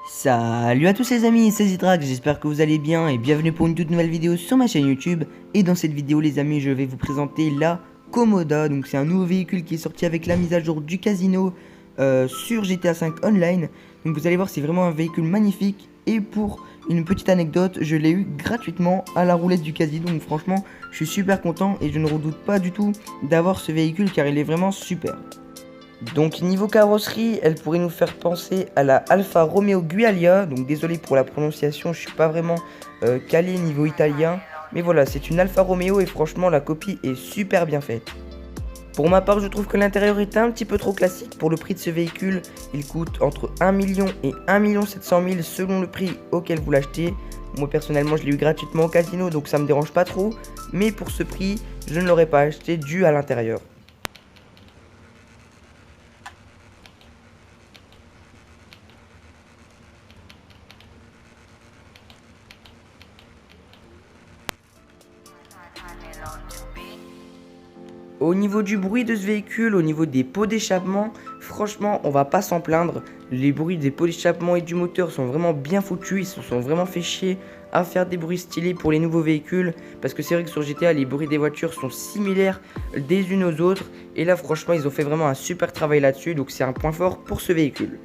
Salut à tous les amis, c'est Zidrax, j'espère que vous allez bien et bienvenue pour une toute nouvelle vidéo sur ma chaîne YouTube. Et dans cette vidéo les amis, je vais vous présenter la Komoda. Donc c'est un nouveau véhicule qui est sorti avec la mise à jour du casino sur GTA 5 Online. Donc vous allez voir, c'est vraiment un véhicule magnifique. Et pour une petite anecdote, je l'ai eu gratuitement à la roulette du casino. Donc franchement, je suis super content et je ne redoute pas du tout d'avoir ce véhicule car il est vraiment super. Donc niveau carrosserie, elle pourrait nous faire penser à la Alfa Romeo Giulia. Donc désolé pour la prononciation, je suis pas vraiment calé niveau italien. Mais voilà, c'est une Alfa Romeo et franchement la copie est super bien faite. Pour ma part, je trouve que l'intérieur est un petit peu trop classique pour le prix de ce véhicule. Il coûte entre 1 million et 1 700 000 selon le prix auquel vous l'achetez. Moi personnellement je l'ai eu gratuitement au casino donc ça me dérange pas trop. Mais pour ce prix, je ne l'aurais pas acheté dû à l'intérieur. Au niveau du bruit de ce véhicule, au niveau des pots d'échappement, franchement on va pas s'en plaindre. Les bruits des pots d'échappement et du moteur sont vraiment bien foutus, ils se sont vraiment fait chier à faire des bruits stylés pour les nouveaux véhicules. Parce que c'est vrai que sur GTA les bruits des voitures sont similaires des unes aux autres. Et là franchement ils ont fait vraiment un super travail là-dessus, donc c'est un point fort pour ce véhicule.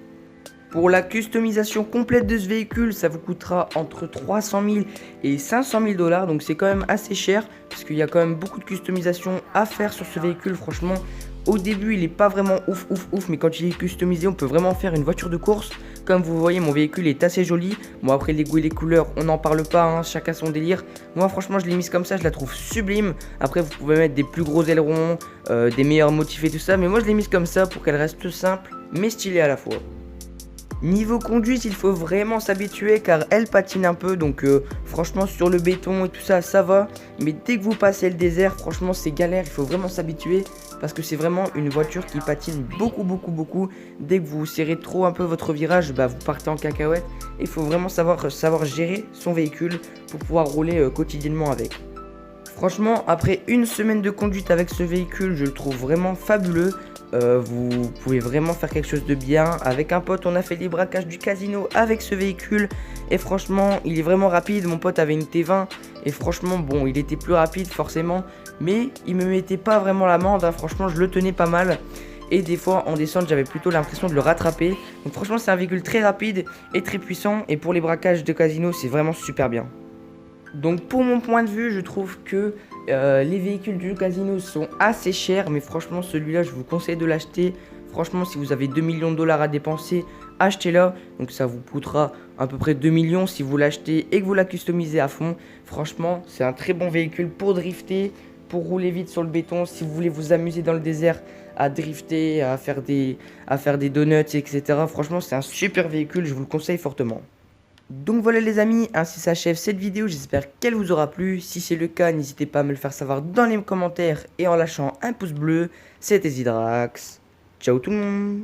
Pour la customisation complète de ce véhicule, ça vous coûtera entre 300 000 et 500 000 $. Donc c'est quand même assez cher parce qu'il y a quand même beaucoup de customisation à faire sur ce véhicule. Franchement, au début, il n'est pas vraiment ouf. Mais quand il est customisé, on peut vraiment faire une voiture de course. Comme vous voyez, mon véhicule est assez joli. Bon, après les goûts et les couleurs, on n'en parle pas, hein, chacun son délire. Moi, franchement, je l'ai mise comme ça, je la trouve sublime. Après, vous pouvez mettre des plus gros ailerons, des meilleurs motifs et tout ça. Mais moi, je l'ai mise comme ça pour qu'elle reste simple, mais stylée à la fois. Niveau conduite, il faut vraiment s'habituer car elle patine un peu, donc franchement sur le béton et tout ça, ça va. Mais dès que vous passez le désert, franchement c'est galère, il faut vraiment s'habituer parce que c'est vraiment une voiture qui patine beaucoup. Dès que vous serrez trop un peu votre virage, bah, vous partez en cacahuète. Il faut vraiment savoir gérer son véhicule pour pouvoir rouler quotidiennement avec. Franchement, après une semaine de conduite avec ce véhicule, je le trouve vraiment fabuleux. Vous pouvez vraiment faire quelque chose de bien. Avec un pote, on a fait les braquages du casino avec ce véhicule. Et franchement, il est vraiment rapide. Mon pote avait une T20. Et franchement, bon, il était plus rapide forcément. Mais il me mettait pas vraiment l'amende, hein. Franchement, je le tenais pas mal. Et des fois, en descente, j'avais plutôt l'impression de le rattraper. Donc franchement, c'est un véhicule très rapide et très puissant. Et pour les braquages de casino, c'est vraiment super bien. Donc pour mon point de vue, je trouve que les véhicules du casino sont assez chers. Mais franchement, celui-là, je vous conseille de l'acheter. Franchement, si vous avez 2 millions de $ à dépenser, achetez-la. Donc ça vous coûtera à peu près 2 millions si vous l'achetez et que vous la customisez à fond. Franchement, c'est un très bon véhicule pour drifter, pour rouler vite sur le béton. Si vous voulez vous amuser dans le désert, à drifter, à faire des donuts, etc. Franchement, c'est un super véhicule, je vous le conseille fortement. Donc voilà les amis, ainsi s'achève cette vidéo, j'espère qu'elle vous aura plu. Si c'est le cas, n'hésitez pas à me le faire savoir dans les commentaires et en lâchant un pouce bleu. C'était Zidrax. Ciao tout le monde.